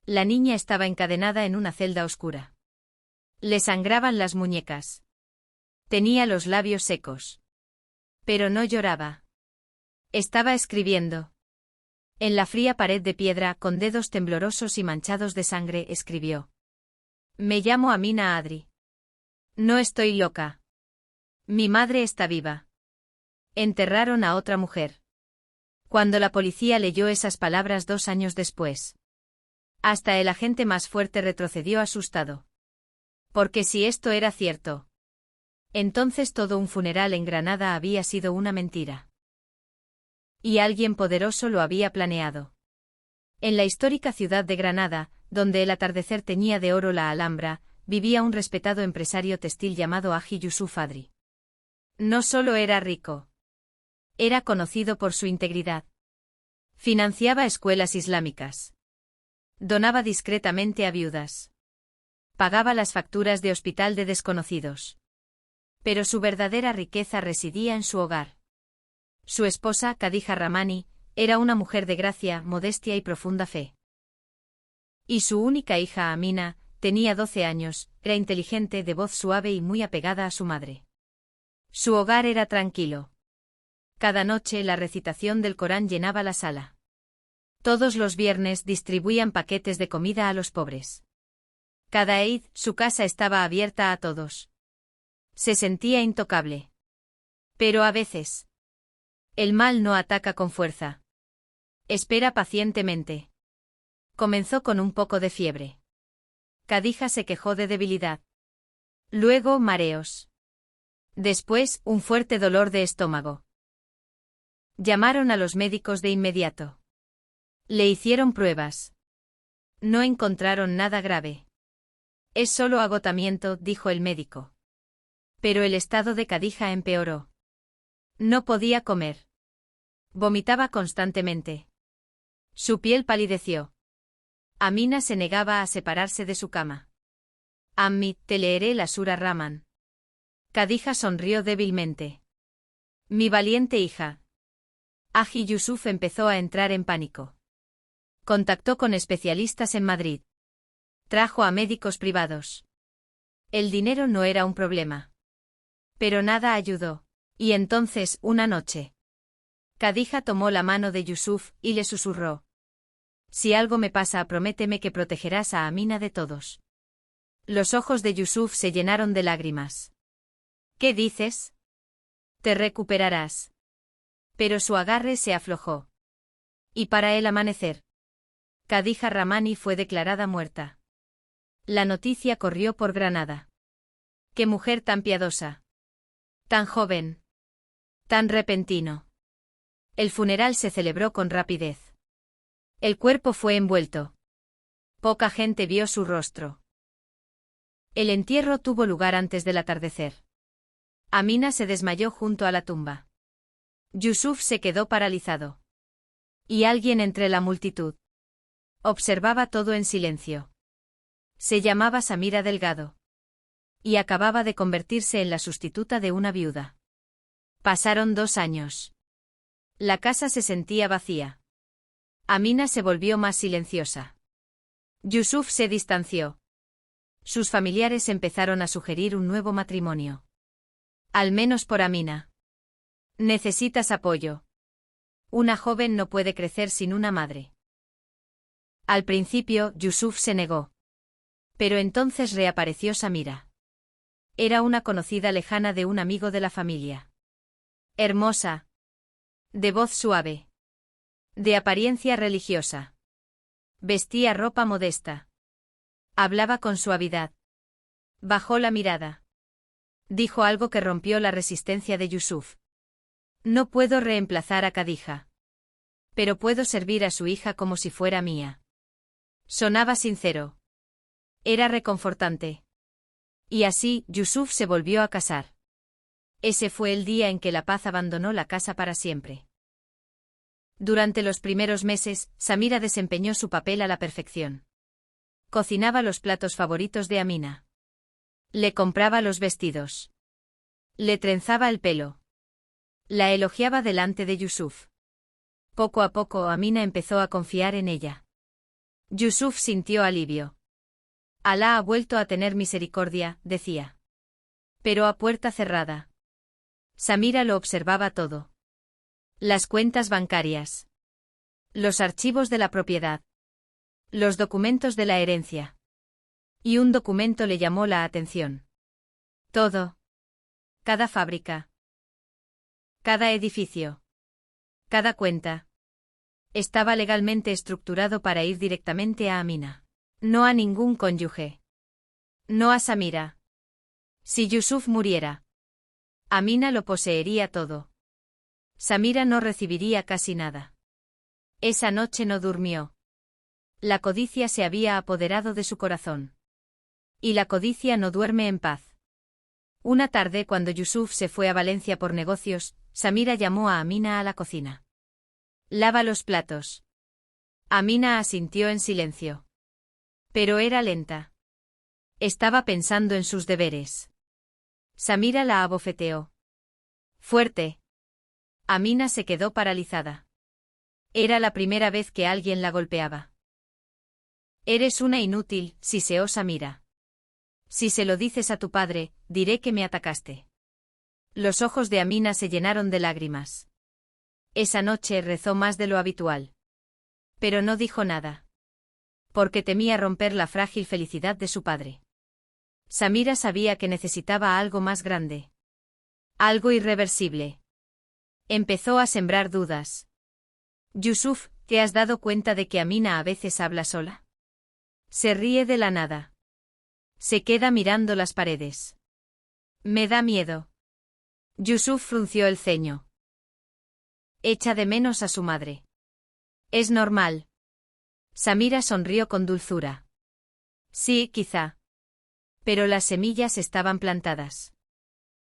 La niña estaba encadenada en una celda oscura. Le sangraban las muñecas. Tenía los labios secos. Pero no lloraba. Estaba escribiendo. En la fría pared de piedra, con dedos temblorosos y manchados de sangre, escribió: Me llamo Amina Adri. No estoy loca. Mi madre está viva. Enterraron a otra mujer. Cuando la policía leyó esas palabras 2 años después, hasta el agente más fuerte retrocedió asustado. Porque si esto era cierto, entonces todo un funeral en Granada había sido una mentira. Y alguien poderoso lo había planeado. En la histórica ciudad de Granada, donde el atardecer teñía de oro la Alhambra, vivía un respetado empresario textil llamado Haji Yusuf Adri. No solo era rico. Era conocido por su integridad. Financiaba escuelas islámicas. Donaba discretamente a viudas. Pagaba las facturas de hospital de desconocidos. Pero su verdadera riqueza residía en su hogar. Su esposa, Khadija Rahmani, era una mujer de gracia, modestia y profunda fe. Y su única hija, Amina, tenía 12 años, era inteligente, de voz suave y muy apegada a su madre. Su hogar era tranquilo. Cada noche la recitación del Corán llenaba la sala. Todos los viernes distribuían paquetes de comida a los pobres. Cada Eid, su casa estaba abierta a todos. Se sentía intocable. Pero a veces, el mal no ataca con fuerza. Espera pacientemente. Comenzó con un poco de fiebre. Khadija se quejó de debilidad. Luego mareos. Después, un fuerte dolor de estómago. Llamaron a los médicos de inmediato. Le hicieron pruebas. No encontraron nada grave. Es solo agotamiento, dijo el médico. Pero el estado de Khadija empeoró. No podía comer. Vomitaba constantemente. Su piel palideció. Amina se negaba a separarse de su cama. Ammi, te leeré la Sura Rahman. Khadija sonrió débilmente. Mi valiente hija. Haji Yusuf empezó a entrar en pánico. Contactó con especialistas en Madrid. Trajo a médicos privados. El dinero no era un problema. Pero nada ayudó. Y entonces, una noche, Khadija tomó la mano de Yusuf y le susurró: Si algo me pasa, prométeme que protegerás a Amina de todos. Los ojos de Yusuf se llenaron de lágrimas. ¿Qué dices? Te recuperarás. Pero su agarre se aflojó. Y para el amanecer, Khadija Rahmani fue declarada muerta. La noticia corrió por Granada. ¡Qué mujer tan piadosa! Tan joven. Tan repentino. El funeral se celebró con rapidez. El cuerpo fue envuelto. Poca gente vio su rostro. El entierro tuvo lugar antes del atardecer. Amina se desmayó junto a la tumba. Yusuf se quedó paralizado. Y alguien entre la multitud observaba todo en silencio. Se llamaba Samira Delgado. Y acababa de convertirse en la sustituta de una viuda. Pasaron 2 años. La casa se sentía vacía. Amina se volvió más silenciosa. Yusuf se distanció. Sus familiares empezaron a sugerir un nuevo matrimonio. Al menos por Amina. Necesitas apoyo. Una joven no puede crecer sin una madre. Al principio, Yusuf se negó. Pero entonces reapareció Samira. Era una conocida lejana de un amigo de la familia. Hermosa. De voz suave. De apariencia religiosa. Vestía ropa modesta. Hablaba con suavidad. Bajó la mirada. Dijo algo que rompió la resistencia de Yusuf. No puedo reemplazar a Khadija. Pero puedo servir a su hija como si fuera mía. Sonaba sincero. Era reconfortante. Y así, Yusuf se volvió a casar. Ese fue el día en que la paz abandonó la casa para siempre. Durante los primeros meses, Samira desempeñó su papel a la perfección. Cocinaba los platos favoritos de Amina. Le compraba los vestidos. Le trenzaba el pelo. La elogiaba delante de Yusuf. Poco a poco Amina empezó a confiar en ella. Yusuf sintió alivio. Alá ha vuelto a tener misericordia, decía. Pero a puerta cerrada. Samira lo observaba todo. Las cuentas bancarias. Los archivos de la propiedad. Los documentos de la herencia. Y un documento le llamó la atención. Todo. Cada fábrica. Cada edificio. Cada cuenta. Estaba legalmente estructurado para ir directamente a Amina. No a ningún cónyuge. No a Samira. Si Yusuf muriera, Amina lo poseería todo. Samira no recibiría casi nada. Esa noche no durmió. La codicia se había apoderado de su corazón. Y la codicia no duerme en paz. Una tarde, cuando Yusuf se fue a Valencia por negocios, Samira llamó a Amina a la cocina. Lava los platos. Amina asintió en silencio. Pero era lenta. Estaba pensando en sus deberes. Samira la abofeteó. Fuerte. Amina se quedó paralizada. Era la primera vez que alguien la golpeaba. Eres una inútil, siseó Samira. Si se lo dices a tu padre, diré que me atacaste. Los ojos de Amina se llenaron de lágrimas. Esa noche rezó más de lo habitual. Pero no dijo nada. Porque temía romper la frágil felicidad de su padre. Samira sabía que necesitaba algo más grande. Algo irreversible. Empezó a sembrar dudas. Yusuf, ¿te has dado cuenta de que Amina a veces habla sola? Se ríe de la nada. Se queda mirando las paredes. Me da miedo. Yusuf frunció el ceño. Echa de menos a su madre. Es normal. Samira sonrió con dulzura. Sí, quizá. Pero las semillas estaban plantadas.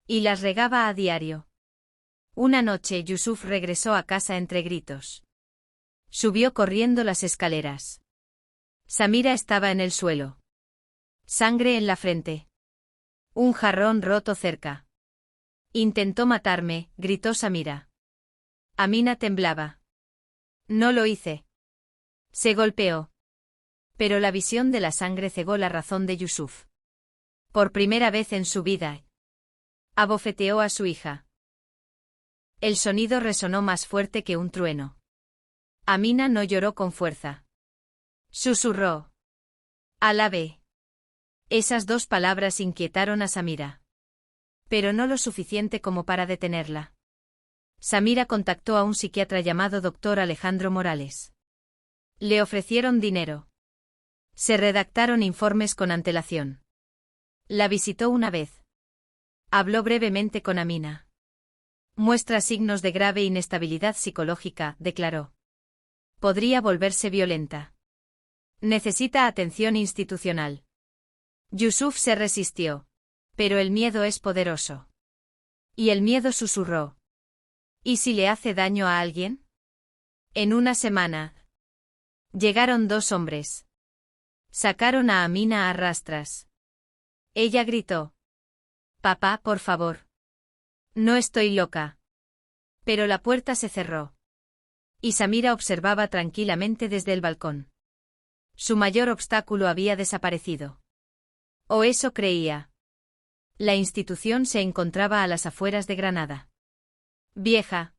Y las regaba a diario. Una noche Yusuf regresó a casa entre gritos. Subió corriendo las escaleras. Samira estaba en el suelo. Sangre en la frente. Un jarrón roto cerca. Intentó matarme, gritó Samira. Amina temblaba. No lo hice. Se golpeó. Pero la visión de la sangre cegó la razón de Yusuf. Por primera vez en su vida. Abofeteó a su hija. El sonido resonó más fuerte que un trueno. Amina no lloró con fuerza. Susurró. Alabé. Esas dos palabras inquietaron a Samira. Pero no lo suficiente como para detenerla. Samira contactó a un psiquiatra llamado Dr. Alejandro Morales. Le ofrecieron dinero. Se redactaron informes con antelación. La visitó una vez. Habló brevemente con Amina. Muestra signos de grave inestabilidad psicológica, declaró. Podría volverse violenta. Necesita atención institucional. Yusuf se resistió. Pero el miedo es poderoso. Y el miedo susurró. ¿Y si le hace daño a alguien? En una semana. Llegaron dos hombres. Sacaron a Amina a rastras. Ella gritó. Papá, por favor. No estoy loca. Pero la puerta se cerró. Y Samira observaba tranquilamente desde el balcón. Su mayor obstáculo había desaparecido. O eso creía. La institución se encontraba a las afueras de Granada. Vieja.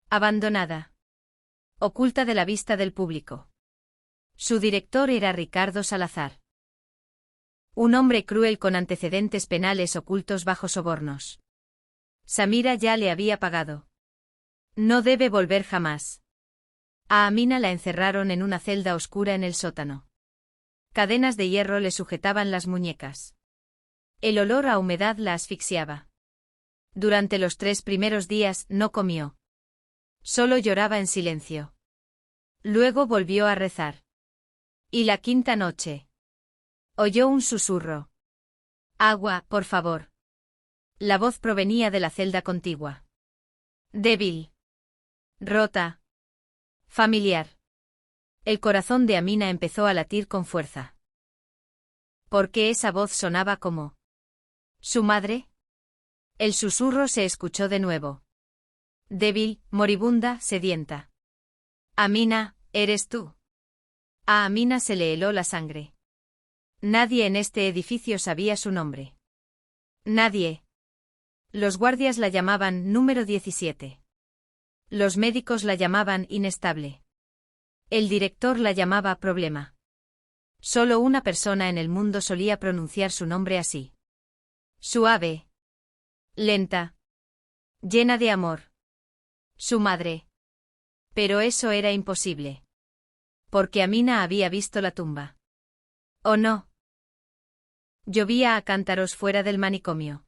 Abandonada. Oculta de la vista del público. Su director era Ricardo Salazar. Un hombre cruel con antecedentes penales ocultos bajo sobornos. Samira ya le había pagado. No debe volver jamás. A Amina la encerraron en una celda oscura en el sótano. Cadenas de hierro le sujetaban las muñecas. El olor a humedad la asfixiaba. Durante los 3 primeros días no comió. Solo lloraba en silencio. Luego volvió a rezar. Y la 5ª noche. Oyó un susurro. Agua, por favor. La voz provenía de la celda contigua. Débil. Rota. Familiar. El corazón de Amina empezó a latir con fuerza. ¿Por qué esa voz sonaba como su madre? El susurro se escuchó de nuevo. Débil, moribunda, sedienta. Amina, ¿eres tú? A Amina se le heló la sangre. Nadie en este edificio sabía su nombre. Nadie. Los guardias la llamaban número 17. Los médicos la llamaban inestable. El director la llamaba problema. Solo una persona en el mundo solía pronunciar su nombre así. Suave. Lenta. Llena de amor. Su madre. Pero eso era imposible. Porque Amina había visto la tumba. ¿O no? Llovía a cántaros fuera del manicomio.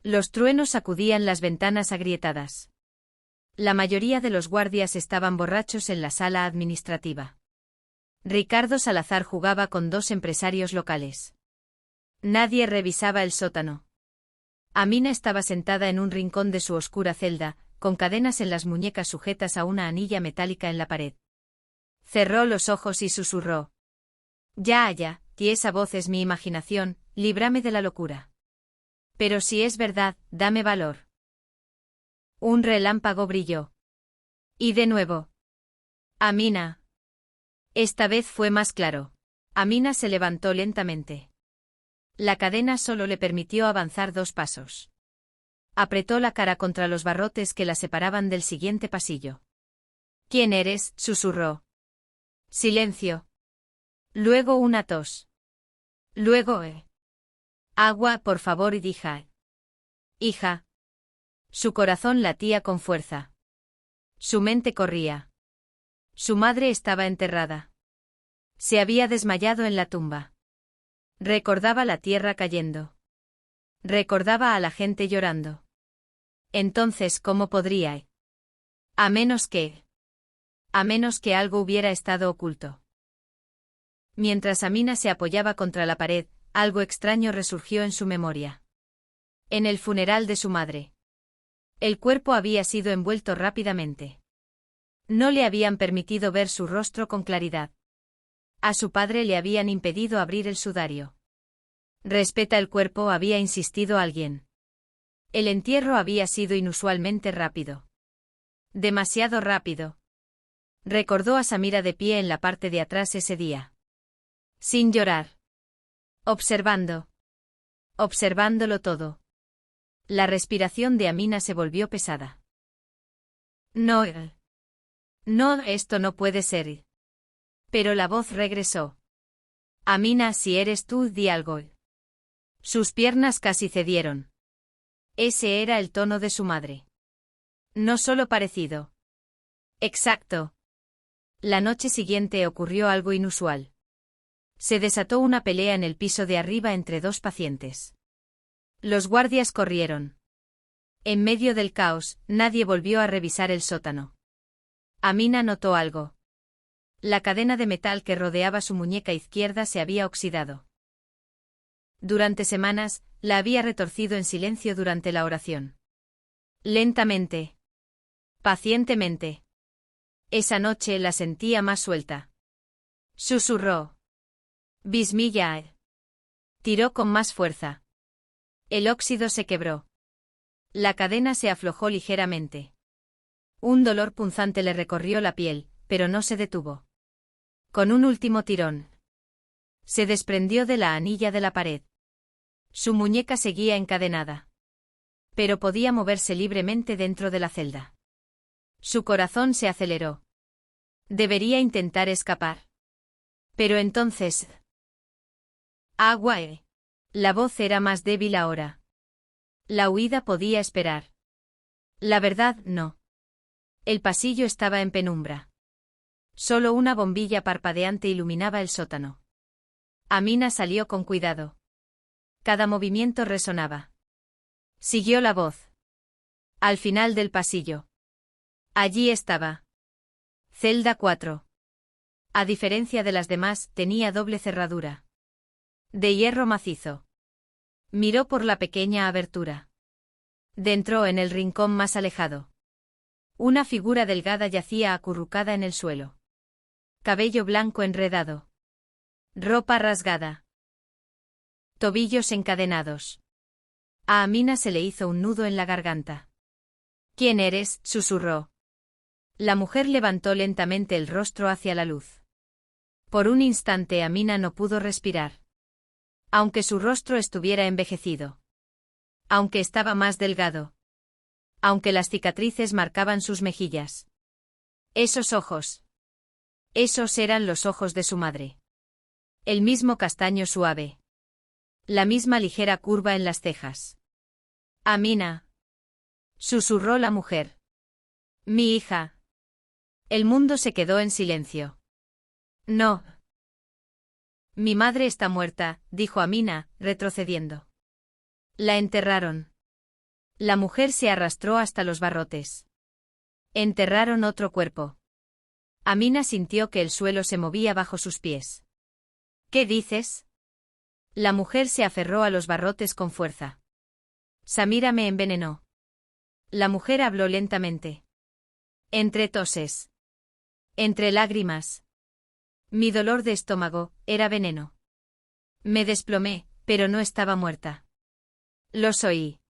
Los truenos sacudían las ventanas agrietadas. La mayoría de los guardias estaban borrachos en la sala administrativa. Ricardo Salazar jugaba con dos empresarios locales. Nadie revisaba el sótano. Amina estaba sentada en un rincón de su oscura celda, con cadenas en las muñecas sujetas a una anilla metálica en la pared. Cerró los ojos y susurró. Ya, y esa voz es mi imaginación, líbrame de la locura. Pero si es verdad, dame valor. Un relámpago brilló. Y de nuevo. Amina. Esta vez fue más claro. Amina se levantó lentamente. La cadena solo le permitió avanzar 2 pasos. Apretó la cara contra los barrotes que la separaban del siguiente pasillo. ¿Quién eres?, susurró. Silencio. Luego una tos. Luego, Agua, por favor, hija. Hija. Su corazón latía con fuerza. Su mente corría. Su madre estaba enterrada. Se había desmayado en la tumba. Recordaba la tierra cayendo. Recordaba a la gente llorando. Entonces, ¿cómo podría? A menos que algo hubiera estado oculto. Mientras Amina se apoyaba contra la pared, algo extraño resurgió en su memoria. En el funeral de su madre. El cuerpo había sido envuelto rápidamente. No le habían permitido ver su rostro con claridad. A su padre le habían impedido abrir el sudario. Respeta el cuerpo, había insistido alguien. El entierro había sido inusualmente rápido. Demasiado rápido. Recordó a Samira de pie en la parte de atrás ese día. Sin llorar. Observándolo todo. La respiración de Amina se volvió pesada. No, esto no puede ser. Pero la voz regresó. Amina, si eres tú, di algo. Sus piernas casi cedieron. Ese era el tono de su madre. No solo parecido. Exacto. La noche siguiente ocurrió algo inusual. Se desató una pelea en el piso de arriba entre 2 pacientes. Los guardias corrieron. En medio del caos, nadie volvió a revisar el sótano. Amina notó algo. La cadena de metal que rodeaba su muñeca izquierda se había oxidado. Durante semanas, la había retorcido en silencio durante la oración. Lentamente. Pacientemente. Esa noche la sentía más suelta. Susurró. Bismillah. Tiró con más fuerza. El óxido se quebró. La cadena se aflojó ligeramente. Un dolor punzante le recorrió la piel, pero no se detuvo. Con un último tirón. Se desprendió de la anilla de la pared. Su muñeca seguía encadenada. Pero podía moverse libremente dentro de la celda. Su corazón se aceleró. Debería intentar escapar. Pero entonces... Agua. La voz era más débil ahora. La huida podía esperar. La verdad, no. El pasillo estaba en penumbra. Solo una bombilla parpadeante iluminaba el sótano. Amina salió con cuidado. Cada movimiento resonaba. Siguió la voz. Al final del pasillo. Allí estaba. Celda 4. A diferencia de las demás, tenía doble cerradura. De hierro macizo. Miró por la pequeña abertura. Dentro, en el rincón más alejado. Una figura delgada yacía acurrucada en el suelo. Cabello blanco enredado. Ropa rasgada. Tobillos encadenados. A Amina se le hizo un nudo en la garganta. ¿Quién eres?, susurró. La mujer levantó lentamente el rostro hacia la luz. Por un instante Amina no pudo respirar. Aunque su rostro estuviera envejecido. Aunque estaba más delgado. Aunque las cicatrices marcaban sus mejillas. Esos ojos. Esos eran los ojos de su madre. El mismo castaño suave. La misma ligera curva en las cejas. Amina. Susurró la mujer. Mi hija. El mundo se quedó en silencio. No. Mi madre está muerta, dijo Amina, retrocediendo. La enterraron. La mujer se arrastró hasta los barrotes. Enterraron otro cuerpo. Amina sintió que el suelo se movía bajo sus pies. ¿Qué dices? La mujer se aferró a los barrotes con fuerza. Samira me envenenó. La mujer habló lentamente. Entre toses. Entre lágrimas. Mi dolor de estómago era veneno. Me desplomé, pero no estaba muerta. Los oí.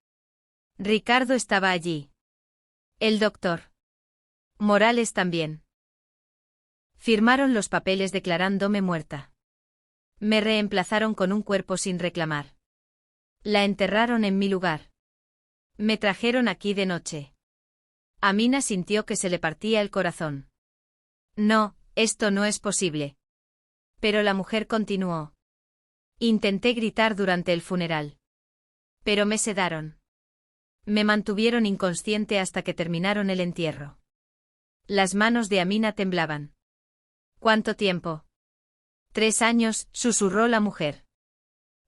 Ricardo estaba allí. El doctor. Morales también. Firmaron los papeles declarándome muerta. Me reemplazaron con un cuerpo sin reclamar. La enterraron en mi lugar. Me trajeron aquí de noche. Amina sintió que se le partía el corazón. No, esto no es posible. Pero la mujer continuó. Intenté gritar durante el funeral. Pero me sedaron. Me mantuvieron inconsciente hasta que terminaron el entierro. Las manos de Amina temblaban. ¿Cuánto tiempo? 3 años, susurró la mujer.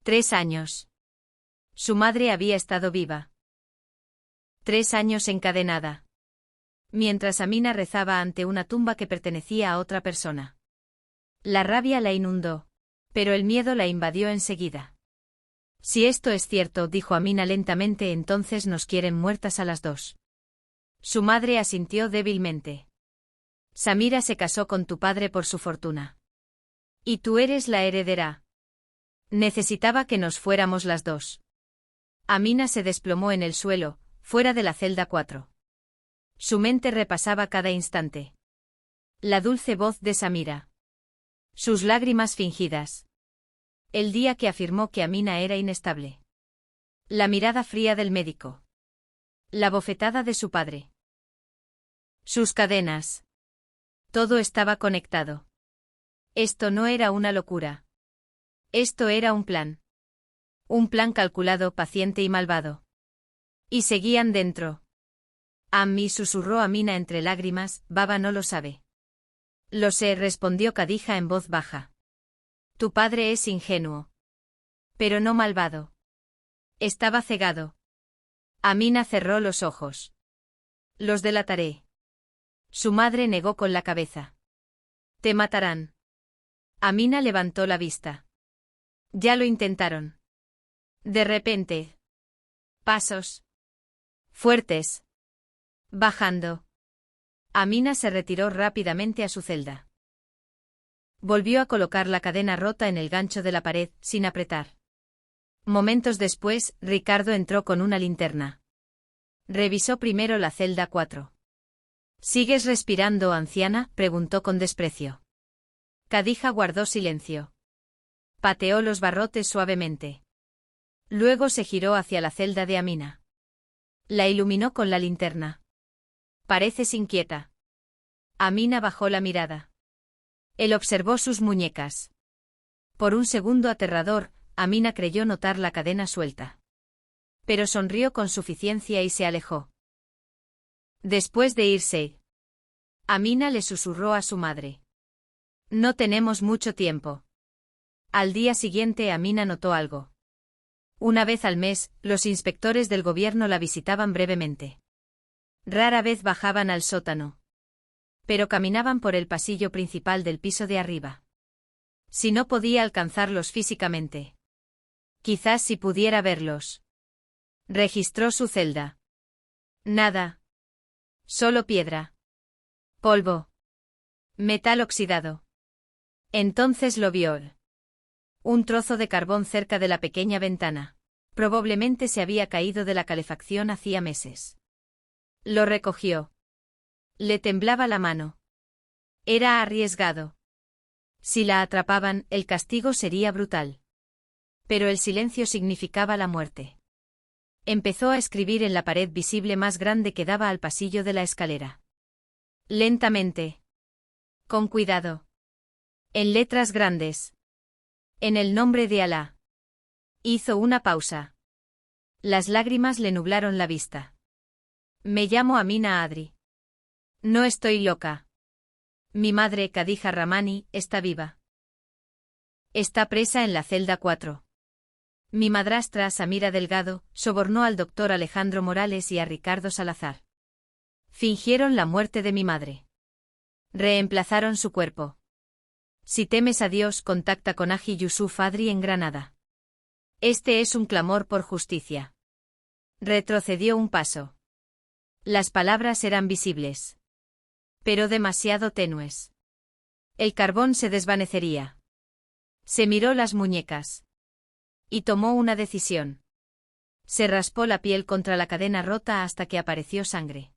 3 años. Su madre había estado viva. 3 años encadenada. Mientras Amina rezaba ante una tumba que pertenecía a otra persona. La rabia la inundó. Pero el miedo la invadió enseguida. Si esto es cierto, dijo Amina lentamente, entonces nos quieren muertas a las dos. Su madre asintió débilmente. Samira se casó con tu padre por su fortuna. Y tú eres la heredera. Necesitaba que nos fuéramos las dos. Amina se desplomó en el suelo, fuera de la celda 4. Su mente repasaba cada instante. La dulce voz de Samira. Sus lágrimas fingidas. El día que afirmó que Amina era inestable. La mirada fría del médico. La bofetada de su padre. Sus cadenas. Todo estaba conectado. Esto no era una locura. Esto era un plan. Un plan calculado, paciente y malvado. Y seguían dentro. A mí, susurró Amina entre lágrimas, Baba no lo sabe. Lo sé, respondió Khadija en voz baja. Tu padre es ingenuo. Pero no malvado. Estaba cegado. Amina cerró los ojos. Los delataré. Su madre negó con la cabeza. Te matarán. Amina levantó la vista. Ya lo intentaron. De repente. Pasos. Fuertes. Bajando. Amina se retiró rápidamente a su celda. Volvió a colocar la cadena rota en el gancho de la pared, sin apretar. Momentos después, Ricardo entró con una linterna. Revisó primero la celda 4. ¿Sigues respirando, anciana?, preguntó con desprecio. Khadija guardó silencio. Pateó los barrotes suavemente. Luego se giró hacia la celda de Amina. La iluminó con la linterna. Pareces inquieta. Amina bajó la mirada. Él observó sus muñecas. Por un segundo aterrador, Amina creyó notar la cadena suelta. Pero sonrió con suficiencia y se alejó. Después de irse, Amina le susurró a su madre. No tenemos mucho tiempo. Al día siguiente Amina notó algo. Una vez al mes, los inspectores del gobierno la visitaban brevemente. Rara vez bajaban al sótano. Pero caminaban por el pasillo principal del piso de arriba. Si no podía alcanzarlos físicamente. Quizás si pudiera verlos. Registró su celda. Nada. Solo piedra. Polvo. Metal oxidado. Entonces lo vio. Un trozo de carbón cerca de la pequeña ventana. Probablemente se había caído de la calefacción hacía meses. Lo recogió. Le temblaba la mano. Era arriesgado. Si la atrapaban, el castigo sería brutal. Pero el silencio significaba la muerte. Empezó a escribir en la pared visible más grande que daba al pasillo de la escalera. Lentamente. Con cuidado. En letras grandes. En el nombre de Alá. Hizo una pausa. Las lágrimas le nublaron la vista. Me llamo Amina Adri. No estoy loca. Mi madre, Khadija Rahmani, está viva. Está presa en la celda 4. Mi madrastra, Samira Delgado, sobornó al doctor Alejandro Morales y a Ricardo Salazar. Fingieron la muerte de mi madre. Reemplazaron su cuerpo. Si temes a Dios, contacta con Haji Yusuf Adri en Granada. Este es un clamor por justicia. Retrocedió un paso. Las palabras eran visibles. Pero demasiado tenues. El carbón se desvanecería. Se miró las muñecas. Y tomó una decisión. Se raspó la piel contra la cadena rota hasta que apareció sangre.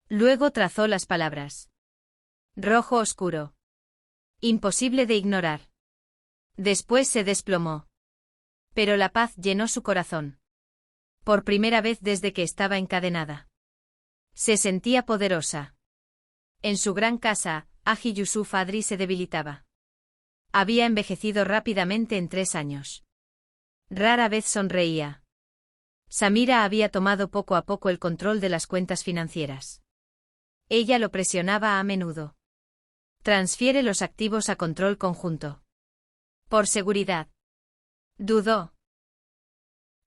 Luego trazó las palabras. Rojo oscuro. Imposible de ignorar. Después se desplomó. Pero la paz llenó su corazón. Por primera vez desde que estaba encadenada. Se sentía poderosa. En su gran casa, Haji Yusuf Adri se debilitaba. Había envejecido rápidamente en 3 años. Rara vez sonreía. Samira había tomado poco a poco el control de las cuentas financieras. Ella lo presionaba a menudo. Transfiere los activos a control conjunto. Por seguridad. Dudó.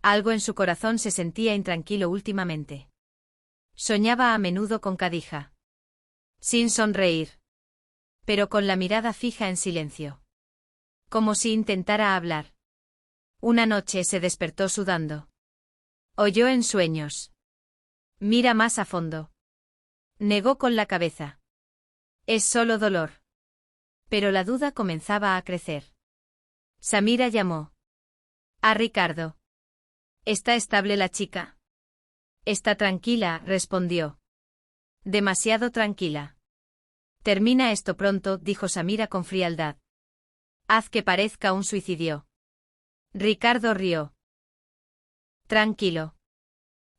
Algo en su corazón se sentía intranquilo últimamente. Soñaba a menudo con Khadija. Sin sonreír. Pero con la mirada fija en silencio. Como si intentara hablar. Una noche se despertó sudando. Oyó en sueños. Mira más a fondo. Negó con la cabeza. Es solo dolor. Pero la duda comenzaba a crecer. Samira llamó. A Ricardo. ¿Está estable la chica? Está tranquila, respondió. Demasiado tranquila. Termina esto pronto, dijo Samira con frialdad. Haz que parezca un suicidio. Ricardo rió. Tranquilo.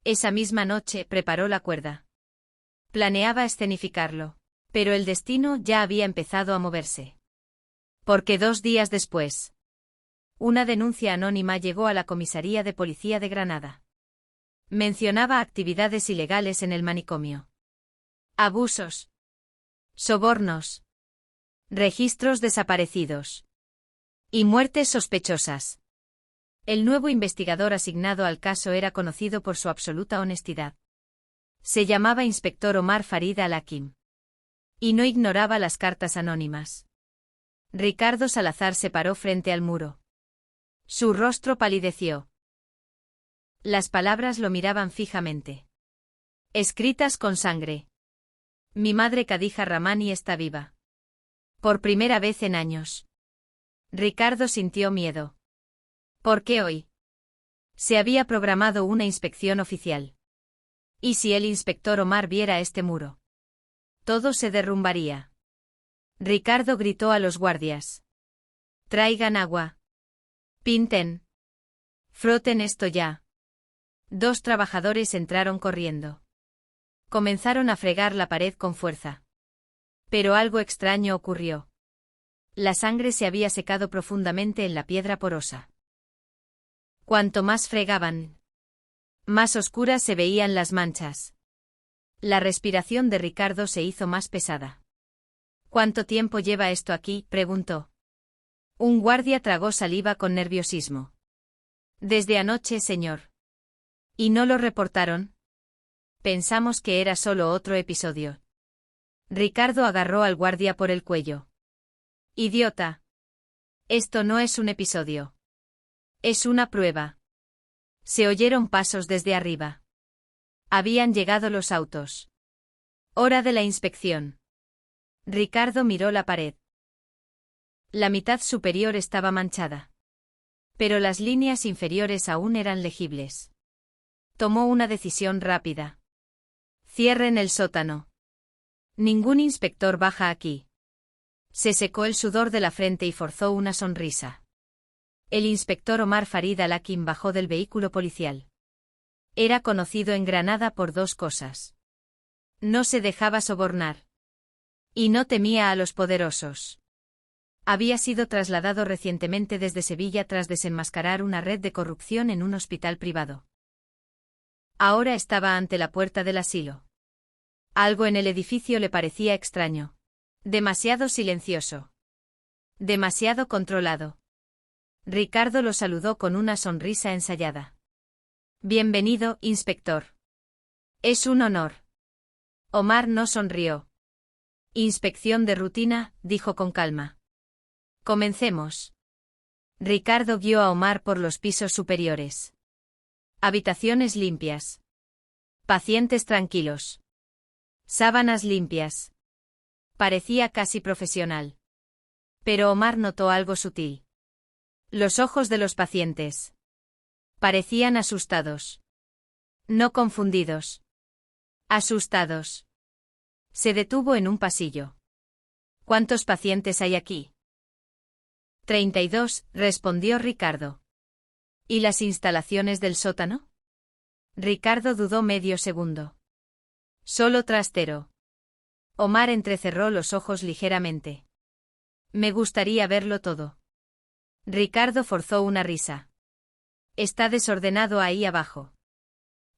Esa misma noche preparó la cuerda. Planeaba escenificarlo, pero el destino ya había empezado a moverse. Porque 2 días después, una denuncia anónima llegó a la comisaría de policía de Granada. Mencionaba actividades ilegales en el manicomio. Abusos. Sobornos. Registros desaparecidos. Y muertes sospechosas. El nuevo investigador asignado al caso era conocido por su absoluta honestidad. Se llamaba Inspector Omar Farid Al-Hakim. Y no ignoraba las cartas anónimas. Ricardo Salazar se paró frente al muro. Su rostro palideció. Las palabras lo miraban fijamente. Escritas con sangre. Mi madre Khadija Rahmani está viva. Por primera vez en años. Ricardo sintió miedo. ¿Por qué hoy? Se había programado una inspección oficial. ¿Y si el inspector Omar viera este muro? Todo se derrumbaría. Ricardo gritó a los guardias. Traigan agua. Pinten. Froten esto ya. 2 trabajadores entraron corriendo. Comenzaron a fregar la pared con fuerza. Pero algo extraño ocurrió. La sangre se había secado profundamente en la piedra porosa. Cuanto más fregaban, más oscuras se veían las manchas. La respiración de Ricardo se hizo más pesada. ¿Cuánto tiempo lleva esto aquí?, preguntó. Un guardia tragó saliva con nerviosismo. Desde anoche, señor. ¿Y no lo reportaron? Pensamos que era solo otro episodio. Ricardo agarró al guardia por el cuello. Idiota. Esto no es un episodio. Es una prueba. Se oyeron pasos desde arriba. Habían llegado los autos. Hora de la inspección. Ricardo miró la pared. La mitad superior estaba manchada. Pero las líneas inferiores aún eran legibles. Tomó una decisión rápida. Cierren el sótano. Ningún inspector baja aquí. Se secó el sudor de la frente y forzó una sonrisa. El inspector Omar Farid Al-Hakim bajó del vehículo policial. Era conocido en Granada por dos cosas. No se dejaba sobornar. Y no temía a los poderosos. Había sido trasladado recientemente desde Sevilla tras desenmascarar una red de corrupción en un hospital privado. Ahora estaba ante la puerta del asilo. Algo en el edificio le parecía extraño. Demasiado silencioso. Demasiado controlado. Ricardo lo saludó con una sonrisa ensayada. Bienvenido, inspector. Es un honor. Omar no sonrió. Inspección de rutina, dijo con calma. Comencemos. Ricardo guió a Omar por los pisos superiores. Habitaciones limpias. Pacientes tranquilos. Sábanas limpias. Parecía casi profesional. Pero Omar notó algo sutil. Los ojos de los pacientes. Parecían asustados. No confundidos. Asustados. Se detuvo en un pasillo. ¿Cuántos pacientes hay aquí? 32, respondió Ricardo. ¿Y las instalaciones del sótano? Ricardo dudó medio segundo. Solo trastero. Omar entrecerró los ojos ligeramente. Me gustaría verlo todo. Ricardo forzó una risa. Está desordenado ahí abajo.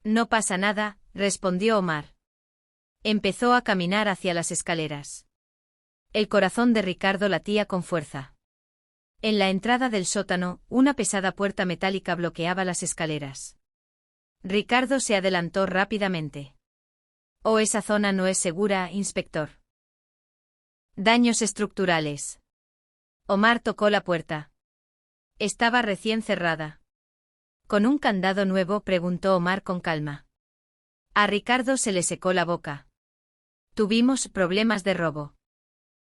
No pasa nada, respondió Omar. Empezó a caminar hacia las escaleras. El corazón de Ricardo latía con fuerza. En la entrada del sótano, una pesada puerta metálica bloqueaba las escaleras. Ricardo se adelantó rápidamente. «Oh, esa zona no es segura, inspector». Daños estructurales. Omar tocó la puerta. Estaba recién cerrada. ¿Con un candado nuevo?, preguntó Omar con calma. A Ricardo se le secó la boca. Tuvimos problemas de robo.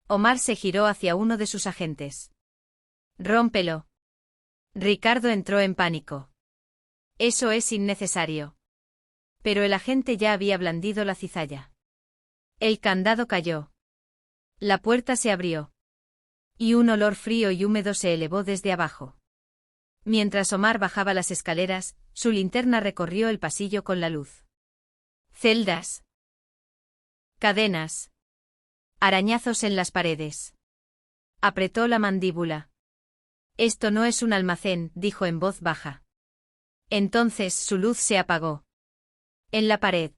Omar se giró hacia uno de sus agentes. Rómpelo. Ricardo entró en pánico. Eso es innecesario. Pero el agente ya había blandido la cizalla. El candado cayó. La puerta se abrió. Y un olor frío y húmedo se elevó desde abajo. Mientras Omar bajaba las escaleras, su linterna recorrió el pasillo con la luz. Celdas. Cadenas. Arañazos en las paredes. Apretó la mandíbula. Esto no es un almacén, dijo en voz baja. Entonces su luz se apagó. En la pared.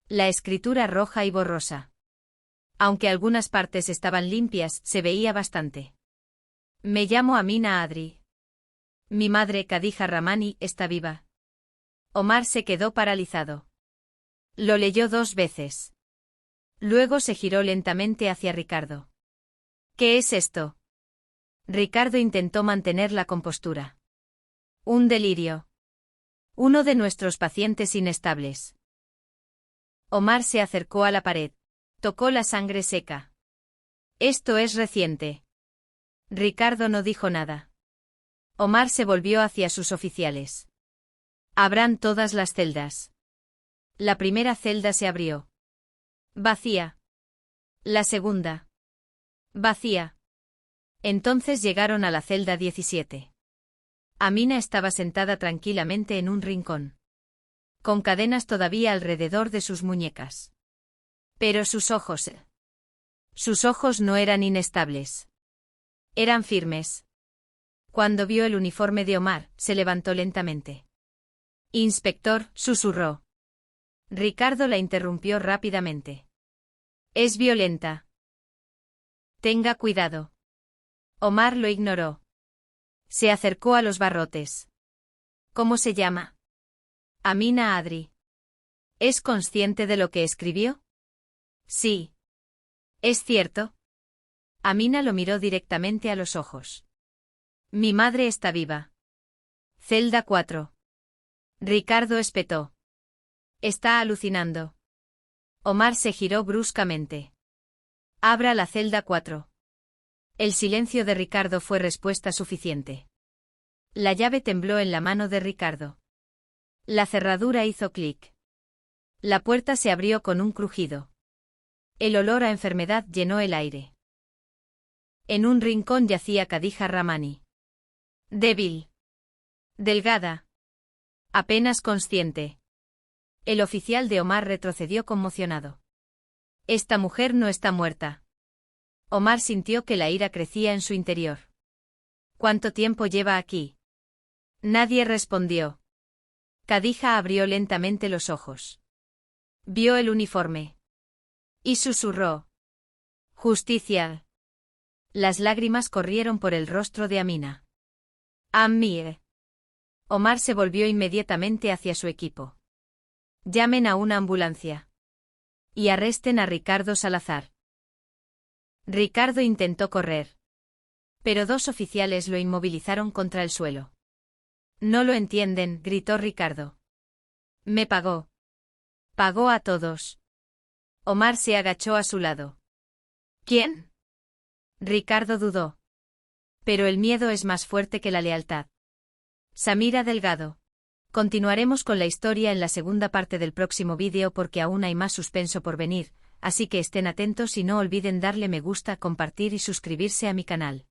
La escritura roja y borrosa. Aunque algunas partes estaban limpias, se veía bastante. Me llamo Amina Adri. Mi madre Khadija Ramani está viva. Omar se quedó paralizado. Lo leyó 2 veces. Luego se giró lentamente hacia Ricardo. ¿Qué es esto? Ricardo intentó mantener la compostura. Un delirio. Uno de nuestros pacientes inestables. Omar se acercó a la pared. Tocó la sangre seca. Esto es reciente. Ricardo no dijo nada. Omar se volvió hacia sus oficiales. Abran todas las celdas. La primera celda se abrió. Vacía. La segunda. Vacía. Entonces llegaron a la celda 17. Amina estaba sentada tranquilamente en un rincón. Con cadenas todavía alrededor de sus muñecas. Pero sus ojos no eran inestables. Eran firmes. Cuando vio el uniforme de Omar, se levantó lentamente. Inspector, susurró. Ricardo la interrumpió rápidamente. Es violenta. Tenga cuidado. Omar lo ignoró. Se acercó a los barrotes. ¿Cómo se llama? Amina Adri. ¿Es consciente de lo que escribió? Sí. ¿Es cierto? Amina lo miró directamente a los ojos. Mi madre está viva. Celda 4. Ricardo espetó. Está alucinando. Omar se giró bruscamente. Abra la celda 4. El silencio de Ricardo fue respuesta suficiente. La llave tembló en la mano de Ricardo. La cerradura hizo clic. La puerta se abrió con un crujido. El olor a enfermedad llenó el aire. En un rincón yacía Khadija Rahmani. Débil. Delgada. Apenas consciente. El oficial de Omar retrocedió conmocionado. Esta mujer no está muerta. Omar sintió que la ira crecía en su interior. ¿Cuánto tiempo lleva aquí? Nadie respondió. Khadija abrió lentamente los ojos. Vio el uniforme. Y susurró. Justicia. Las lágrimas corrieron por el rostro de Amina. Amir. Omar se volvió inmediatamente hacia su equipo. Llamen a una ambulancia. Y arresten a Ricardo Salazar. Ricardo intentó correr. Pero dos oficiales lo inmovilizaron contra el suelo. No lo entienden, gritó Ricardo. Me pagó. Pagó a todos. Omar se agachó a su lado. ¿Quién? Ricardo dudó. Pero el miedo es más fuerte que la lealtad. Samira Delgado. Continuaremos con la historia en la segunda parte del próximo vídeo porque aún hay más suspenso por venir, así que estén atentos y no olviden darle me gusta, compartir y suscribirse a mi canal.